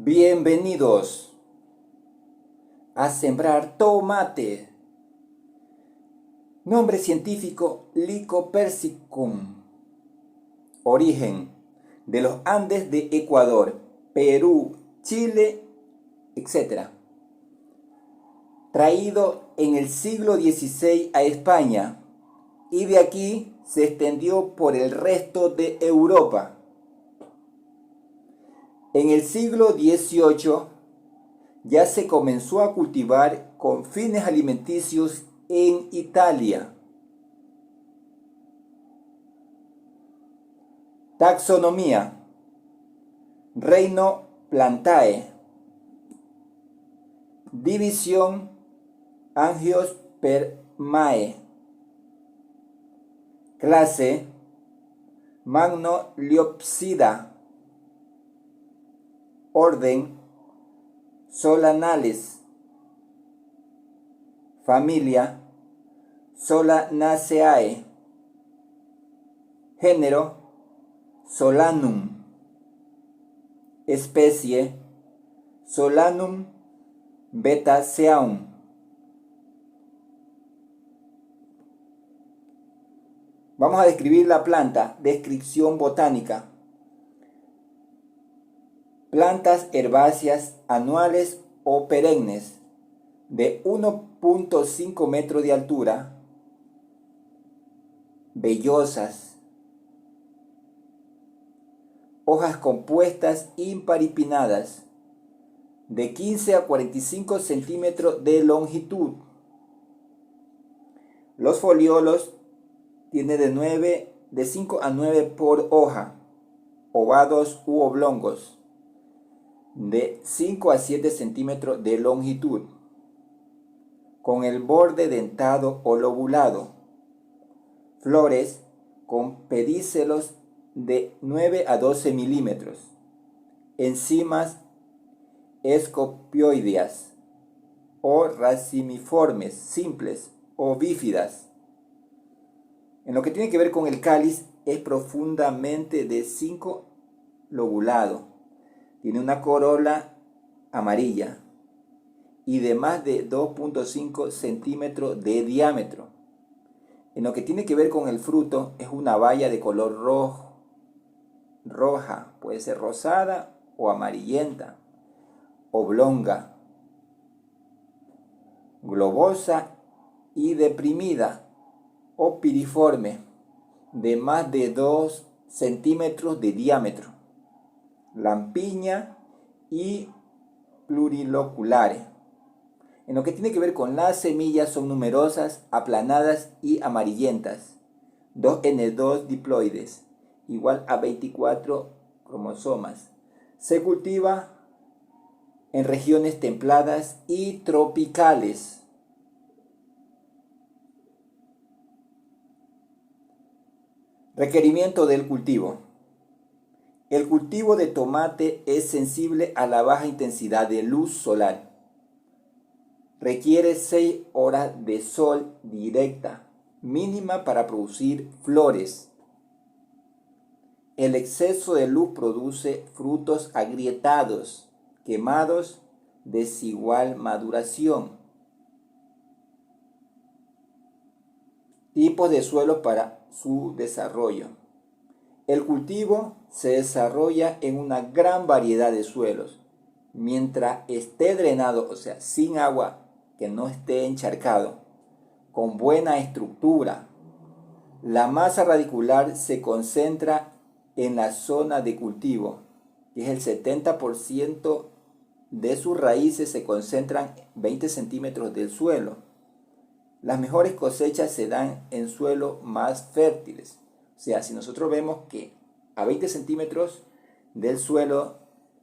Bienvenidos a sembrar tomate. Nombre científico Lycopersicum. Origen de los Andes de Ecuador, Perú, Chile, etc. Traído en el siglo XVI a España y de aquí se extendió por el resto de Europa. En el siglo XVIII ya se comenzó a cultivar con fines alimenticios en Italia. Taxonomía. Reino Plantae. División Angiospermae. Clase Magnoliopsida. Orden Solanales. Familia Solanaceae. Género Solanum. Especie Solanum betaceaum. Vamos a describir la planta. Descripción botánica. Plantas herbáceas anuales o perennes de 1.5 metros de altura, vellosas, hojas compuestas imparipinnadas, de 15 a 45 centímetros de longitud. Los foliolos tienen de 5 a 9 por hoja, ovados u oblongos, de 5 a 7 centímetros de longitud, con el borde dentado o lobulado. Flores con pedicelos de 9 a 12 milímetros. Enzimas escopioideas o racimiformes, simples o bífidas. En lo que tiene que ver con el cáliz, es profundamente de 5 lobulado. Tiene una corola amarilla y de más de 2.5 centímetros de diámetro. En lo que tiene que ver con el fruto, es una baya de color roja, puede ser rosada o amarillenta, oblonga, globosa y deprimida o piriforme, de más de 2 centímetros de diámetro, lampiña y pluriloculares. En lo que tiene que ver con las semillas, son numerosas, aplanadas y amarillentas. 2N2 diploides, igual a 24 cromosomas. Se cultiva en regiones templadas y tropicales. Requerimiento del cultivo. El cultivo de tomate es sensible a la baja intensidad de luz solar. Requiere 6 horas de sol directa, mínima para producir flores. El exceso de luz produce frutos agrietados, quemados, desigual maduración. Tipos de suelo para su desarrollo. El cultivo se desarrolla en una gran variedad de suelos. Mientras esté drenado, o sea, sin agua, que no esté encharcado, con buena estructura. La masa radicular se concentra en la zona de cultivo, que es el 70% de sus raíces se concentran 20 centímetros del suelo. Las mejores cosechas se dan en suelos más fértiles. O sea, si nosotros vemos que a 20 centímetros del suelo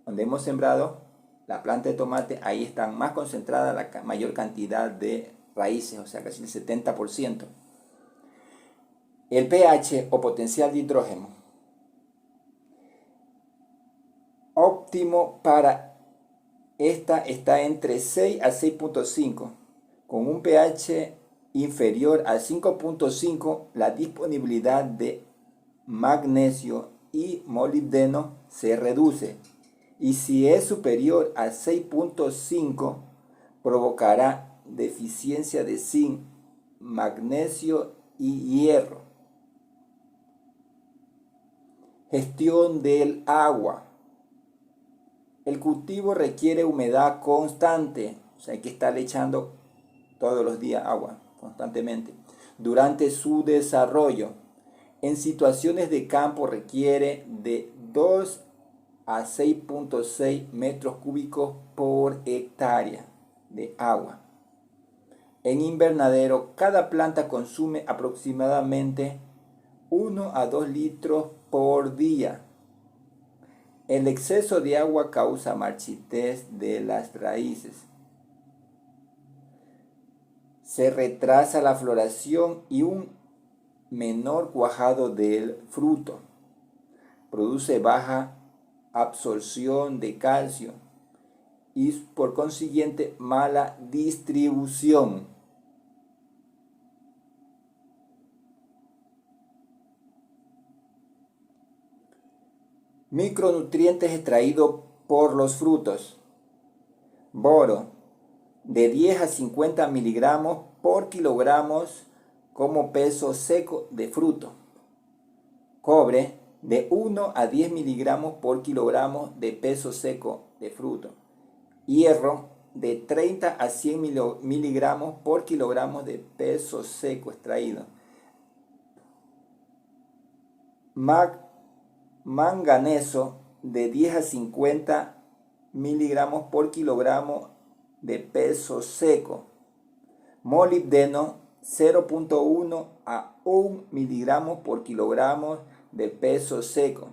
donde hemos sembrado la planta de tomate, ahí están más concentrada la mayor cantidad de raíces, o sea, casi el 70%. El pH o potencial de hidrógeno óptimo para esta está entre 6 a 6.5. Con un pH inferior a 5.5, la disponibilidad de magnesio y molibdeno se reduce y si es superior a 6.5 provocará deficiencia de zinc, magnesio y hierro. Gestión del agua. El cultivo requiere humedad constante, o sea, hay que estar echando todos los días agua constantemente durante su desarrollo. En situaciones de campo requiere de 2 a 6.6 metros cúbicos por hectárea de agua. En invernadero, cada planta consume aproximadamente 1 a 2 litros por día. El exceso de agua causa marchitez de las raíces. Se retrasa la floración y un menor cuajado del fruto. Produce baja absorción de calcio y por consiguiente mala distribución. Micronutrientes extraídos por los frutos. Boro, de 10 a 50 miligramos por kilogramos como peso seco de fruto. Cobre, de 1 a 10 miligramos por kilogramo de peso seco de fruto. Hierro, de 30 a 100 miligramos por kilogramo de peso seco extraído. Manganeso, de 10 a 50 miligramos por kilogramo de peso seco. Molibdeno, 0.1 a 1 miligramos por kilogramo de peso seco.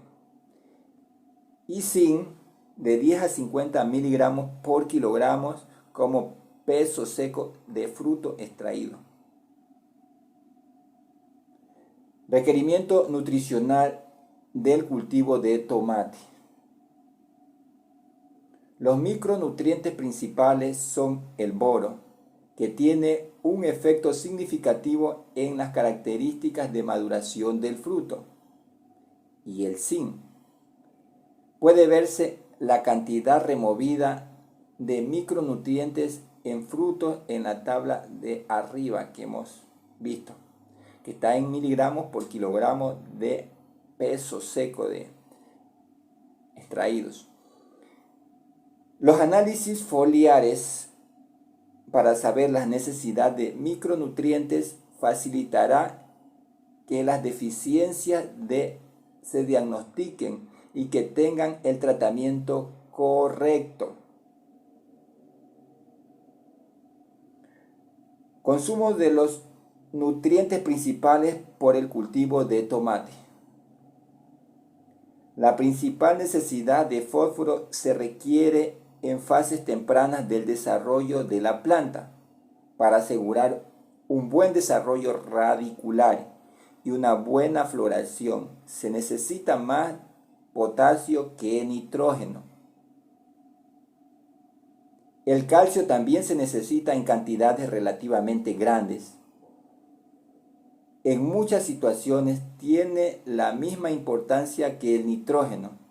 Y zinc, de 10 a 50 miligramos por kilogramo como peso seco de fruto extraído. Requerimiento nutricional del cultivo de tomate. Los micronutrientes principales son el boro, que tiene un efecto significativo en las características de maduración del fruto, y el zinc. Puede verse la cantidad removida de micronutrientes en frutos en la tabla de arriba que hemos visto, que está en miligramos por kilogramo de peso seco de extraídos. Los análisis foliares para saber la necesidad de micronutrientes facilitará que las deficiencias se diagnostiquen y que tengan el tratamiento correcto. Consumo de los nutrientes principales por el cultivo de tomate. La principal necesidad de fósforo se requiere en fases tempranas del desarrollo de la planta para asegurar un buen desarrollo radicular y una buena floración. Se necesita más potasio que nitrógeno. El calcio también se necesita en cantidades relativamente grandes. En muchas situaciones tiene la misma importancia que el nitrógeno.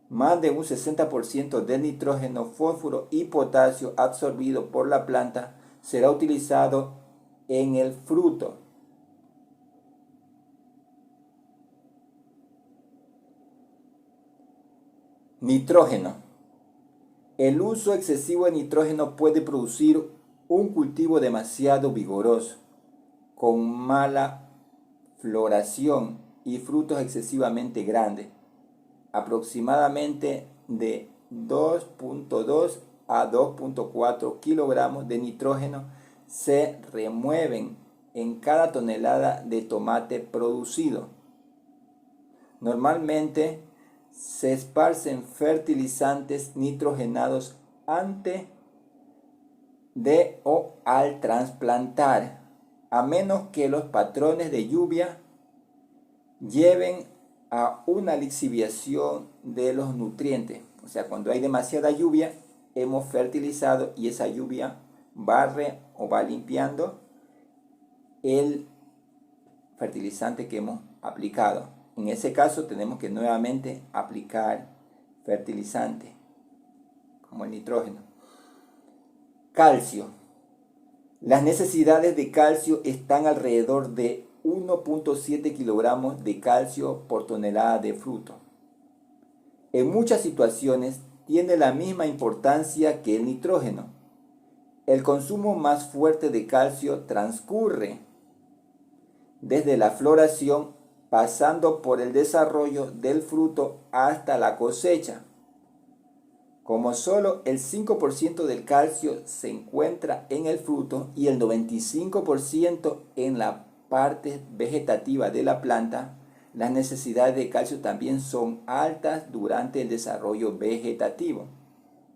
Más de un 60% del nitrógeno, fósforo y potasio absorbido por la planta será utilizado en el fruto. Nitrógeno. El uso excesivo de nitrógeno puede producir un cultivo demasiado vigoroso, con mala floración y frutos excesivamente grandes. Aproximadamente de 2.2 a 2.4 kilogramos de nitrógeno se remueven en cada tonelada de tomate producido. Normalmente se esparcen fertilizantes nitrogenados antes de o al trasplantar, a menos que los patrones de lluvia lleven a una lixiviación de los nutrientes. O sea, cuando hay demasiada lluvia, hemos fertilizado y esa lluvia barre o va limpiando el fertilizante que hemos aplicado. En ese caso tenemos que nuevamente aplicar fertilizante, como el nitrógeno. Calcio. Las necesidades de calcio están alrededor de 1.7 kilogramos de calcio por tonelada de fruto. En muchas situaciones tiene la misma importancia que el nitrógeno. El consumo más fuerte de calcio transcurre desde la floración, pasando por el desarrollo del fruto hasta la cosecha. Como solo el 5% del calcio se encuentra en el fruto y el 95% en la parte vegetativa de la planta, las necesidades de calcio también son altas durante el desarrollo vegetativo.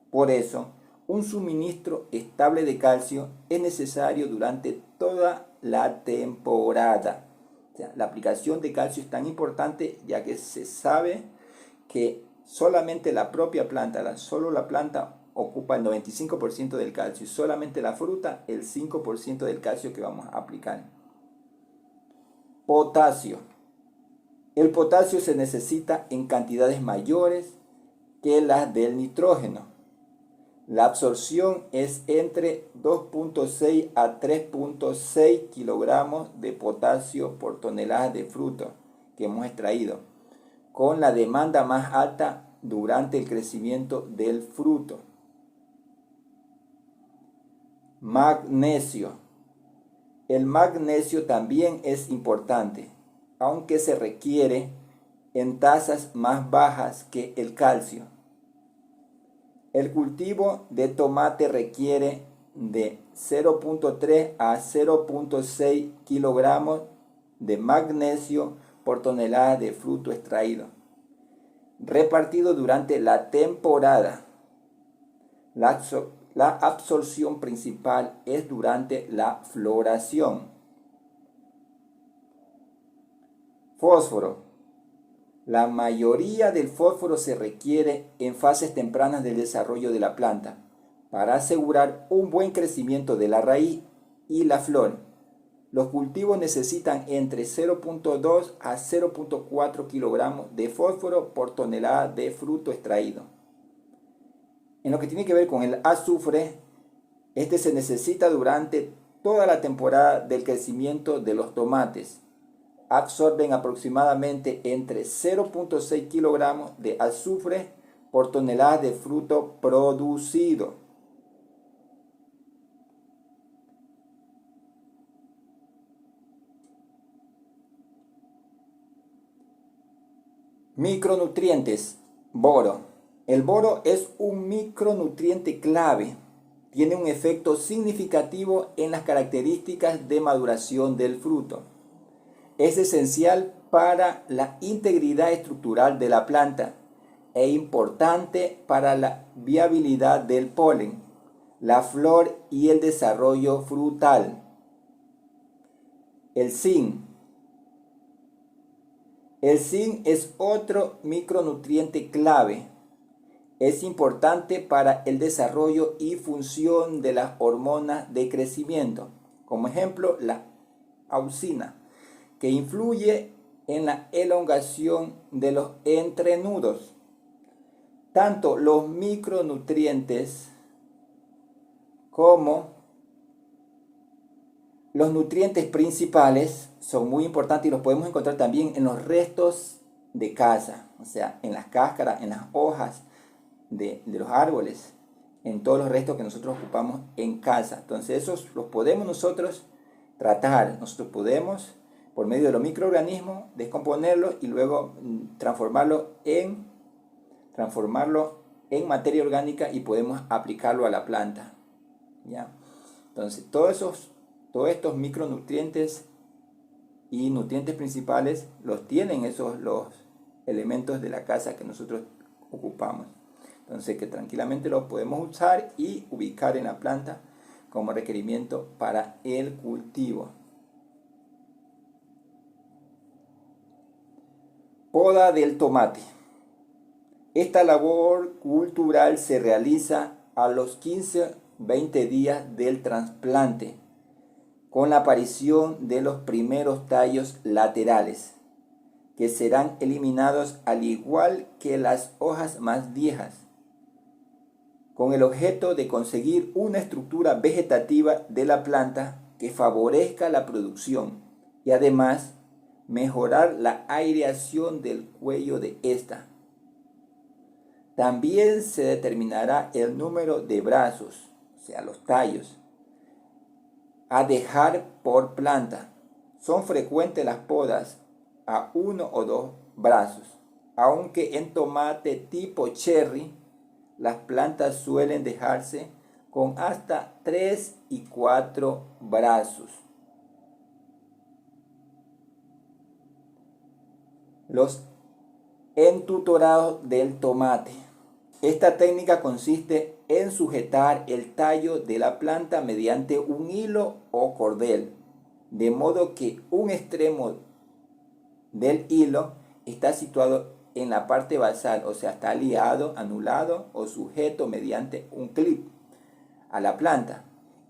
Por eso, un suministro estable de calcio es necesario durante toda la temporada. O sea, la aplicación de calcio es tan importante ya que se sabe que solamente la propia planta, solo la planta ocupa el 95% del calcio y solamente la fruta el 5% del calcio que vamos a aplicar. Potasio. El potasio se necesita en cantidades mayores que las del nitrógeno. La absorción es entre 2.6 a 3.6 kilogramos de potasio por tonelada de fruto que hemos extraído, con la demanda más alta durante el crecimiento del fruto. Magnesio. El magnesio también es importante, aunque se requiere en tasas más bajas que el calcio. El cultivo de tomate requiere de 0.3 a 0.6 kilogramos de magnesio por tonelada de fruto extraído, repartido durante la temporada. La absorción principal es durante la floración. Fósforo. La mayoría del fósforo se requiere en fases tempranas del desarrollo de la planta para asegurar un buen crecimiento de la raíz y la flor. Los cultivos necesitan entre 0.2 a 0.4 kilogramos de fósforo por tonelada de fruto extraído. En lo que tiene que ver con el azufre, este se necesita durante toda la temporada del crecimiento de los tomates. Absorben aproximadamente entre 0.6 kilogramos de azufre por tonelada de fruto producido. Micronutrientes. Boro. El boro es un micronutriente clave. Tiene un efecto significativo en las características de maduración del fruto. Es esencial para la integridad estructural de la planta e importante para la viabilidad del polen, la flor y el desarrollo frutal. El zinc. El zinc es otro micronutriente clave. Es importante para el desarrollo y función de las hormonas de crecimiento, como ejemplo la auxina, que influye en la elongación de los entrenudos. Tanto los micronutrientes como los nutrientes principales son muy importantes y los podemos encontrar también en los restos de caza, o sea, en las cáscaras, en las hojas de los árboles, en todos los restos que nosotros ocupamos en casa. Entonces esos los podemos nosotros tratar, nosotros podemos por medio de los microorganismos descomponerlos y luego transformarlo en materia orgánica y podemos aplicarlo a la planta, ¿ya? Entonces todos estos micronutrientes y nutrientes principales los tienen los elementos de la casa que nosotros ocupamos. Entonces que tranquilamente los podemos usar y ubicar en la planta como requerimiento para el cultivo. Poda del tomate. Esta labor cultural se realiza a los 15-20 días del trasplante, con la aparición de los primeros tallos laterales, que serán eliminados al igual que las hojas más viejas, con el objeto de conseguir una estructura vegetativa de la planta que favorezca la producción y además mejorar la aireación del cuello de esta. También se determinará el número de brazos, o sea, los tallos, a dejar por planta. Son frecuentes las podas a 1 o 2 brazos, aunque en tomate tipo cherry las plantas suelen dejarse con hasta 3 y 4 brazos. Los entutorados del tomate. Esta técnica consiste en sujetar el tallo de la planta mediante un hilo o cordel, de modo que un extremo del hilo está situado en la parte basal, o sea, está liado, anulado o sujeto mediante un clip a la planta,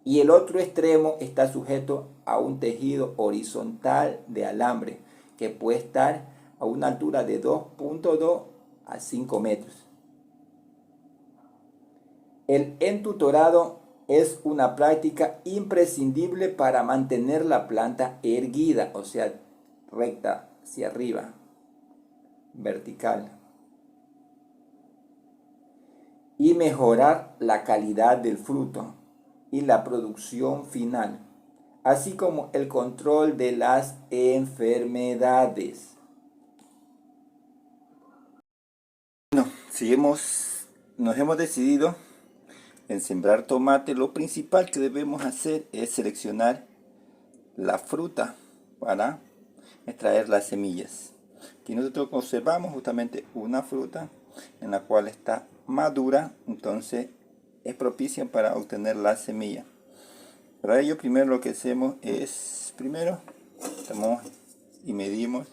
y el otro extremo está sujeto a un tejido horizontal de alambre que puede estar a una altura de 2.2 a 5 metros. El entutorado es una práctica imprescindible para mantener la planta erguida, o sea, recta hacia arriba, vertical, y mejorar la calidad del fruto y la producción final, así como el control de las enfermedades. Bueno, si nos hemos decidido en sembrar tomate, lo principal que debemos hacer es seleccionar la fruta para extraer las semillas. Aquí nosotros observamos justamente una fruta en la cual está madura, entonces es propicia para obtener la semilla. Para ello primero lo que hacemos es, primero tomamos y medimos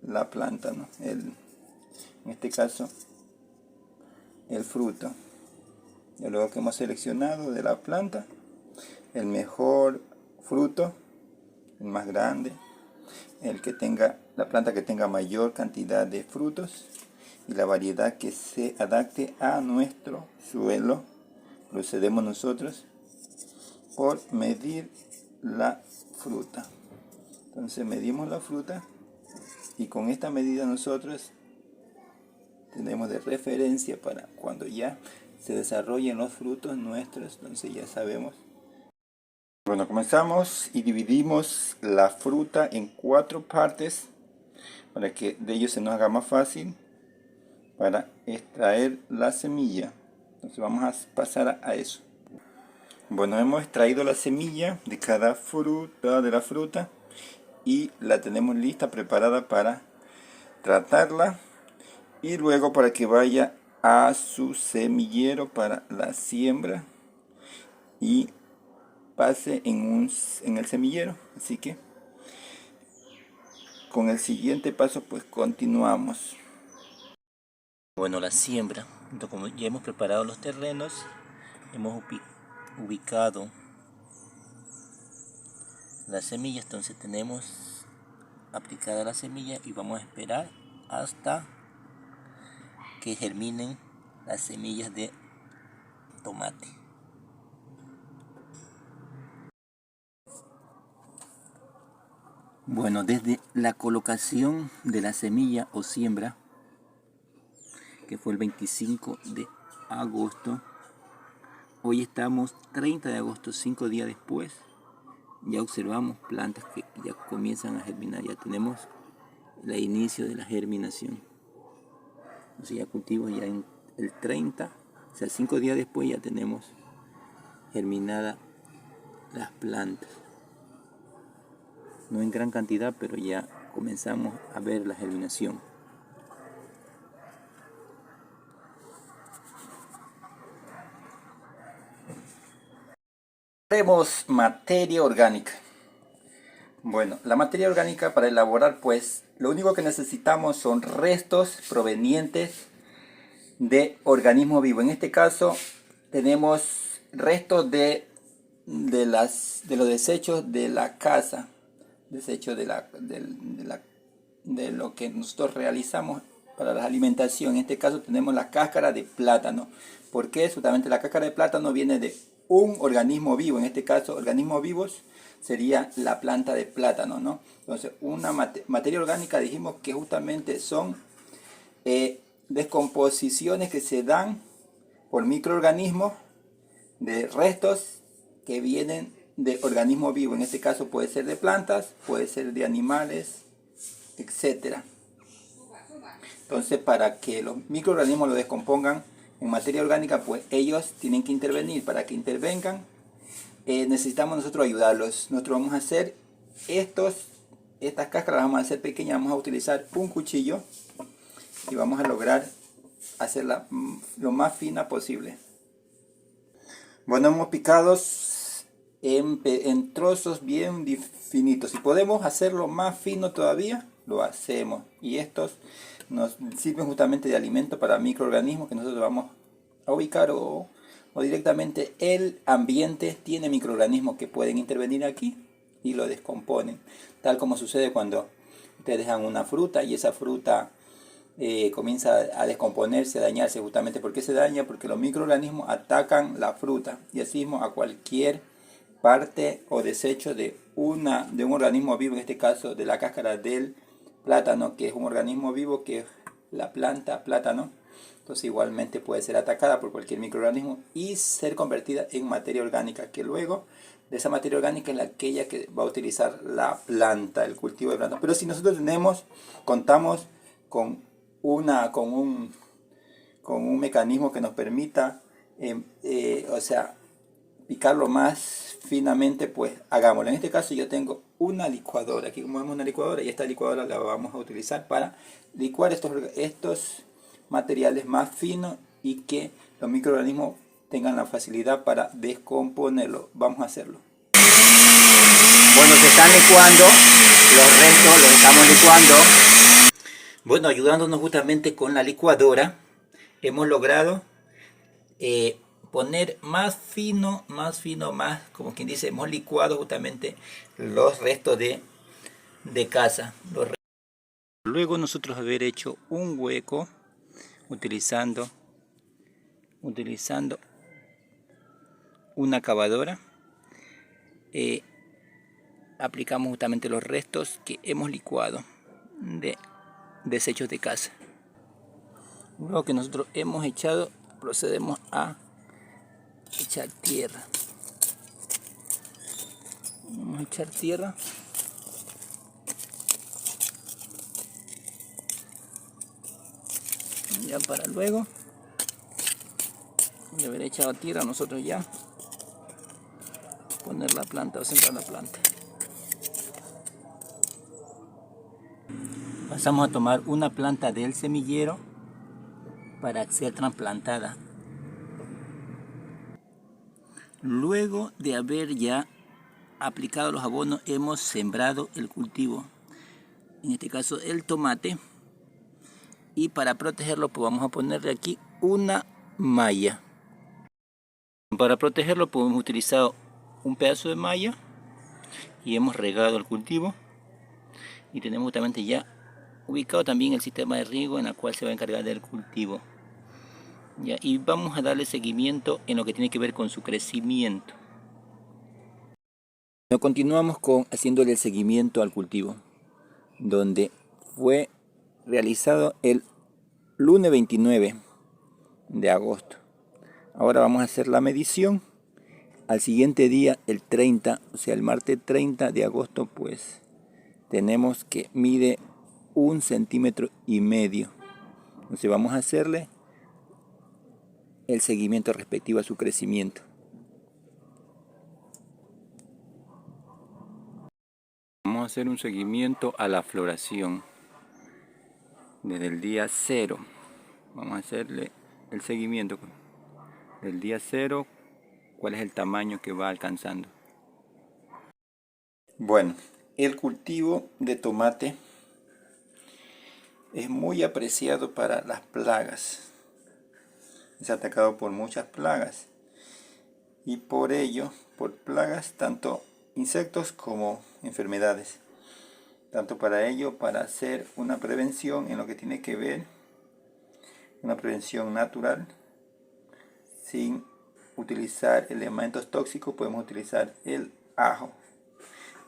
la planta, ¿no? En este caso el fruto. Y luego que hemos seleccionado de la planta el mejor fruto, el más grande, el que tenga la planta que tenga mayor cantidad de frutos y la variedad que se adapte a nuestro suelo, procedemos nosotros por medir la fruta. Entonces medimos la fruta y con esta medida nosotros tenemos de referencia para cuando ya se desarrollen los frutos nuestros, entonces ya sabemos. Bueno, comenzamos y dividimos la fruta en 4 partes para que de ello se nos haga más fácil para extraer la semilla. Entonces vamos a pasar a eso. Bueno, hemos extraído la semilla de cada fruta de la fruta y la tenemos lista, preparada para tratarla y luego para que vaya a su semillero para la siembra y pase en el semillero. Así que con el siguiente paso pues continuamos. Bueno, la siembra. Entonces, como ya hemos preparado los terrenos, hemos ubicado las semillas, entonces tenemos aplicada la semilla y vamos a esperar hasta que germinen las semillas de tomate. Bueno, desde la colocación de la semilla o siembra, que fue el 25 de agosto, hoy estamos 30 de agosto, 5 días después, ya observamos plantas que ya comienzan a germinar, ya tenemos el inicio de la germinación. Entonces ya cultivos ya en el 30, o sea 5 días después ya tenemos germinadas las plantas. No en gran cantidad, pero ya comenzamos a ver la germinación. Tenemos materia orgánica. Bueno, la materia orgánica para elaborar, pues, lo único que necesitamos son restos provenientes de organismos vivos. En este caso, tenemos restos de los desechos de la casa, desecho de lo que nosotros realizamos para la alimentación. En este caso tenemos la cáscara de plátano. ¿Por qué? Justamente la cáscara de plátano viene de un organismo vivo. En este caso, organismos vivos sería la planta de plátano, ¿no? Entonces, una materia orgánica dijimos que justamente son descomposiciones que se dan por microorganismos de restos que vienen de organismos vivos. En este caso puede ser de plantas, puede ser de animales, etcétera. Entonces, para que los microorganismos lo descompongan en materia orgánica, pues ellos tienen que intervenir. Para que intervengan, necesitamos nosotros ayudarlos. Nosotros vamos a hacer estas cáscaras, las vamos a hacer pequeñas. Vamos a utilizar un cuchillo y vamos a lograr hacerla lo más fina posible. Bueno, hemos picado en trozos bien finitos. Si podemos hacerlo más fino todavía, lo hacemos. Y estos nos sirven justamente de alimento para microorganismos que nosotros vamos a ubicar, o directamente el ambiente tiene microorganismos que pueden intervenir aquí y lo descomponen. Tal como sucede cuando ustedes dejan una fruta y esa fruta comienza a descomponerse, a dañarse. Justamente porque se daña, porque los microorganismos atacan la fruta y así mismo a cualquier parte o desecho de un organismo vivo, en este caso de la cáscara del plátano, que es un organismo vivo, que es la planta plátano. Entonces igualmente puede ser atacada por cualquier microorganismo y ser convertida en materia orgánica, que luego de esa materia orgánica es aquella que va a utilizar la planta, el cultivo de planta. Pero si nosotros contamos con un mecanismo que nos permita picarlo más finamente, pues hagámoslo. En este caso yo tengo una licuadora. Aquí como vemos una licuadora, y esta licuadora la vamos a utilizar para licuar estos materiales más finos y que los microorganismos tengan la facilidad para descomponerlo. Vamos a hacerlo. Bueno, se están licuando los restos, los estamos licuando. Bueno, ayudándonos justamente con la licuadora, hemos logrado poner más fino, como quien dice, hemos licuado justamente los restos de caza. Luego nosotros haber hecho un hueco utilizando una cavadora, aplicamos justamente los restos que hemos licuado de desechos de caza. Luego que nosotros hemos echado, procedemos a echar tierra. Vamos a echar tierra. Ya para luego de haber echado tierra, nosotros ya poner la planta o sembrar la planta. Pasamos a tomar una planta del semillero para ser trasplantada. Luego de haber ya aplicado los abonos, hemos sembrado el cultivo, en este caso el tomate, y para protegerlo pues vamos a ponerle aquí una malla. Para protegerlo pues hemos utilizado un pedazo de malla y hemos regado el cultivo, y tenemos justamente ya ubicado también el sistema de riego en el cual se va a encargar del cultivo. Ya, y vamos a darle seguimiento en lo que tiene que ver con su crecimiento. Continuamos haciéndole el seguimiento al cultivo, donde fue realizado el lunes 29 de agosto. Ahora vamos a hacer la medición. Al siguiente día, el 30, o sea, el martes 30 de agosto, pues tenemos que mide 1,5 centímetros. Entonces vamos a hacerle el seguimiento respectivo a su crecimiento. Vamos a hacer un seguimiento a la floración desde el día 0. Vamos a hacerle el seguimiento del día 0, cuál es el tamaño que va alcanzando. Bueno, el cultivo de tomate es muy apreciado para las plagas. Es atacado por muchas plagas, y por ello, por plagas, tanto insectos como enfermedades. tanto para ello, para hacer una prevención en lo que tiene que ver, una prevención natural, sin utilizar elementos tóxicos. Podemos utilizar el ajo.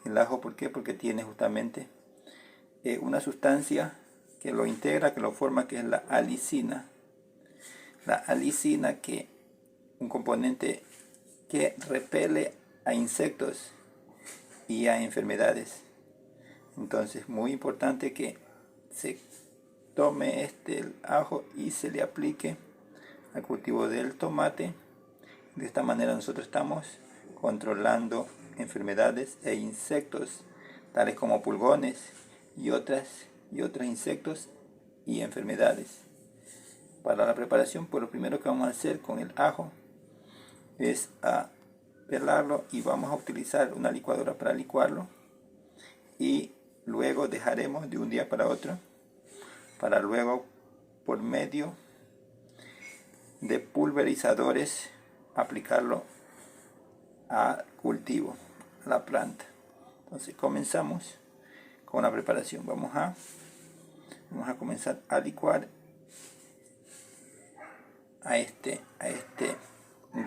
El ajo, ¿por qué? Porque tiene justamente una sustancia que lo integra, que lo forma, que es la alicina. La alicina, que un componente que repele a insectos y a enfermedades. Entonces, muy importante que se tome el ajo y se le aplique al cultivo del tomate. De esta manera nosotros estamos controlando enfermedades e insectos, tales como pulgones y otros insectos y enfermedades. Para la preparación, pues lo primero que vamos a hacer con el ajo es pelarlo, y vamos a utilizar una licuadora para licuarlo, y luego dejaremos de un día para otro, para luego, por medio de pulverizadores, aplicarlo al cultivo, a la planta. Entonces comenzamos con la preparación. Vamos a comenzar a licuar a este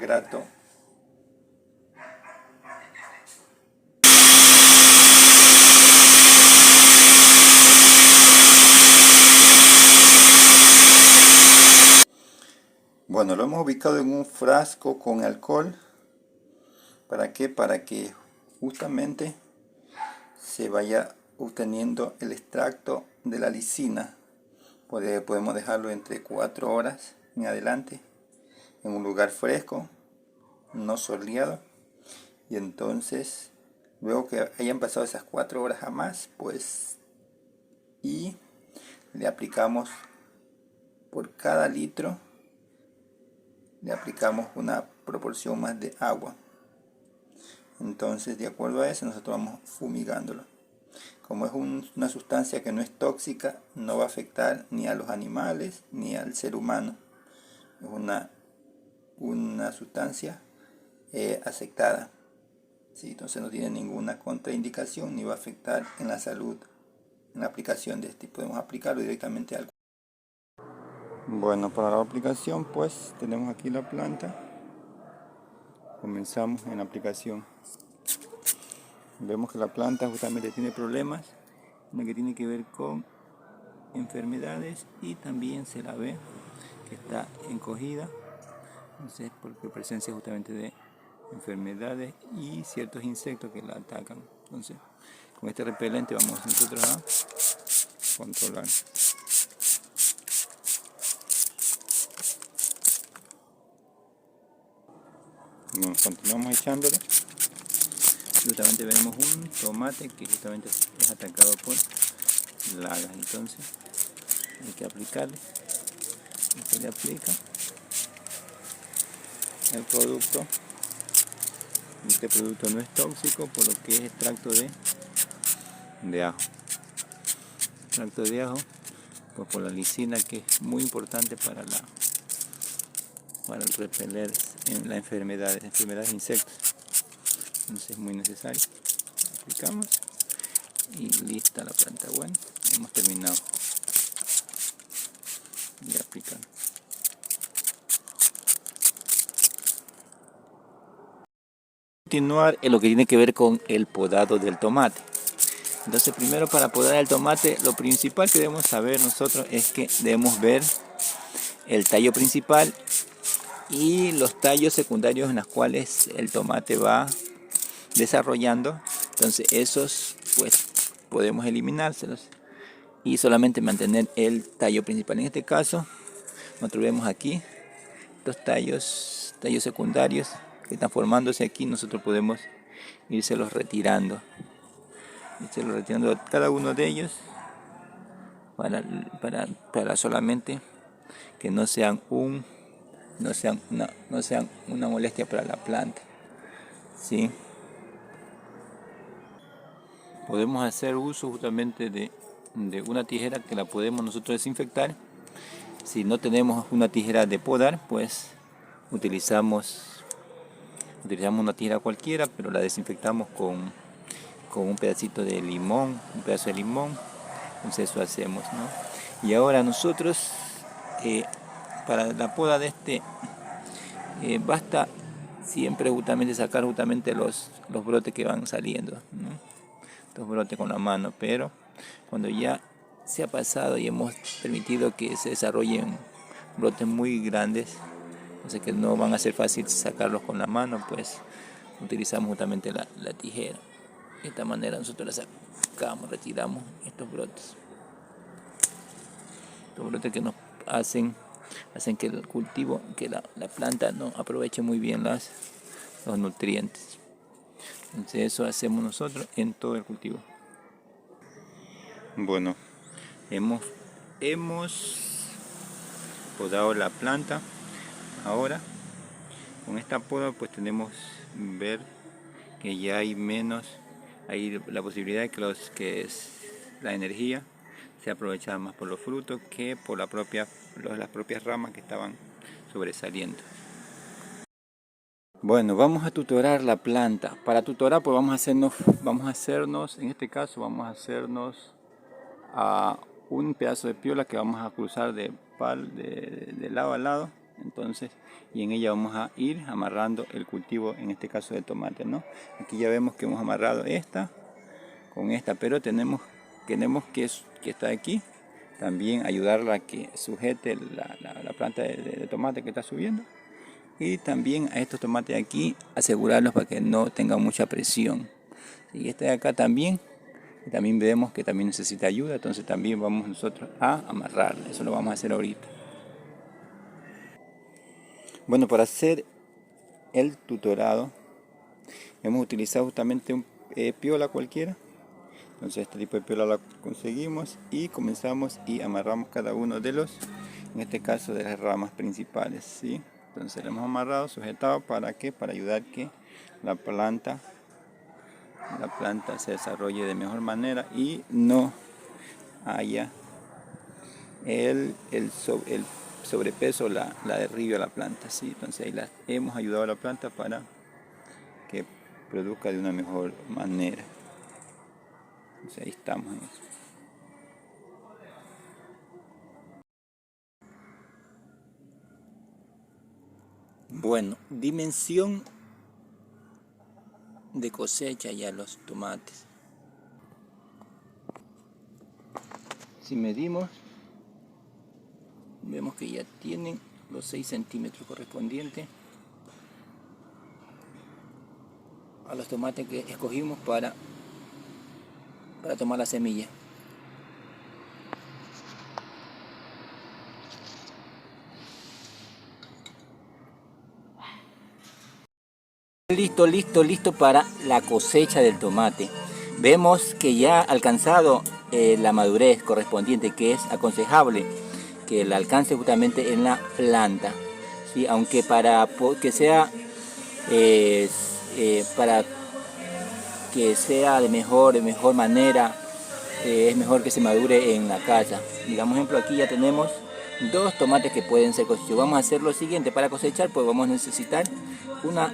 grato Bueno, lo hemos ubicado en un frasco con alcohol. ¿Para qué? Para que justamente se vaya obteniendo el extracto de la lisina. Podemos dejarlo entre 4 horas en adelante en un lugar fresco, no soleado, y entonces luego que hayan pasado esas 4 horas a más, pues, y le aplicamos por cada litro, le aplicamos una proporción más de agua. Entonces, de acuerdo a eso, nosotros vamos fumigándolo. Como es una sustancia que no es tóxica, no va a afectar ni a los animales ni al ser humano. Es una sustancia aceptada. ¿Sí? Entonces no tiene ninguna contraindicación ni va a afectar en la salud en la aplicación de este. Podemos aplicarlo directamente al. Bueno, para la aplicación, pues tenemos aquí la planta. Comenzamos en la aplicación. Vemos que la planta justamente tiene problemas, una que tiene que ver con enfermedades, y también se la ve que está encogida. Entonces, porque presencia justamente de enfermedades y ciertos insectos que la atacan. Entonces, con este repelente vamos nosotros a controlar. Bueno, continuamos echándole. Justamente vemos un tomate que justamente es atacado por plagas. Entonces hay que aplicarle. Se le aplica el producto. Este producto no es tóxico, por lo que es extracto de ajo. Extracto de ajo, pues por la lisina, que es muy importante para el repeler en las enfermedades de insectos. Entonces es muy necesario. Aplicamos y lista la planta. Bueno, hemos terminado de aplicar. Continuar en lo que tiene que ver con el podado del tomate. Entonces, primero, para podar el tomate, lo principal que debemos saber nosotros es que debemos ver el tallo principal y los tallos secundarios en los cuales el tomate va desarrollando. Entonces esos, pues, podemos eliminárselos y solamente mantener el tallo principal. En este caso, nosotros vemos aquí los tallos secundarios que están formándose aquí. Nosotros podemos irselos retirando cada uno de ellos para solamente que no sean una molestia para la planta. ¿Sí? Podemos hacer uso justamente de una tijera que la podemos nosotros desinfectar. Si no tenemos una tijera de podar, pues utilizamos una tijera cualquiera, pero la desinfectamos con con un pedacito de limón, un pedazo de limón. Entonces eso hacemos, ¿no? Y ahora nosotros, para la poda de este, basta siempre justamente sacar justamente los brotes que van saliendo, ¿no? Los brotes con la mano, pero cuando ya se ha pasado y hemos permitido que se desarrollen brotes muy grandes, o sea que no van a ser fácil sacarlos con la mano, pues utilizamos justamente la tijera. De esta manera nosotros la sacamos, retiramos estos brotes. Estos brotes que nos hacen que el cultivo, que la planta no aproveche muy bien los nutrientes. Entonces eso hacemos nosotros en todo el cultivo. Bueno, hemos podado la planta. Ahora con esta poda pues tenemos ver que ya hay la posibilidad de que la energía sea aprovechada más por los frutos que por las propias ramas que estaban sobresaliendo. Bueno, vamos a tutorar la planta. Para tutorar pues vamos a hacernos en este caso vamos a hacernos a un pedazo de piola que vamos a cruzar de lado a lado. Entonces, y en ella vamos a ir amarrando el cultivo, en este caso de tomate, ¿no? Aquí ya vemos que hemos amarrado esta con esta, pero tenemos que está aquí también ayudarla a que sujete la planta de tomate que está subiendo, y también a estos tomates de aquí asegurarlos para que no tengan mucha presión. Y este de acá también vemos que también necesita ayuda, entonces también vamos nosotros a amarrarla. Eso lo vamos a hacer ahorita. Bueno, para hacer el tutorado hemos utilizado justamente un piola cualquiera. Entonces este tipo de piola la conseguimos y comenzamos y amarramos cada uno de en este caso de las ramas principales, ¿sí? Entonces lo hemos amarrado, sujetado, ¿para qué? Para ayudar que la planta se desarrolle de mejor manera y no haya el sobrepeso, la derribe a la planta, ¿sí? Entonces ahí hemos ayudado a la planta para que produzca de una mejor manera. Entonces ahí estamos en eso. Bueno, dimensión de cosecha ya los tomates. Si medimos, vemos que ya tienen los 6 centímetros correspondientes a los tomates que escogimos para tomar la semilla. Listo para la cosecha del tomate. Vemos que ya ha alcanzado la madurez correspondiente, que es aconsejable que la alcance justamente en la planta, ¿sí? Aunque para que sea de mejor manera, es mejor que se madure en la casa. Digamos, ejemplo, aquí ya tenemos 2 tomates que pueden ser cosechados. Vamos a hacer lo siguiente: para cosechar pues vamos a necesitar una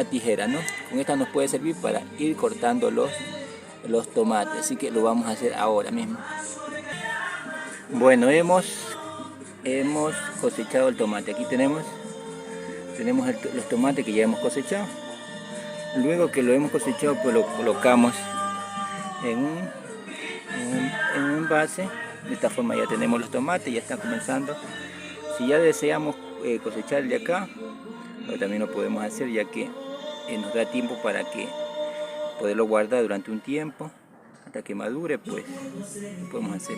tijera, ¿no? Con esta nos puede servir para ir cortando los tomates, así que lo vamos a hacer ahora mismo. Bueno, hemos cosechado el tomate. Aquí tenemos los tomates que ya hemos cosechado. Luego que lo hemos cosechado pues lo colocamos en un envase. De esta forma ya tenemos los tomates, ya están comenzando. Si ya deseamos cosechar de acá, también lo podemos hacer, ya que nos da tiempo para que poderlo guardar durante un tiempo hasta que madure, pues lo podemos hacer.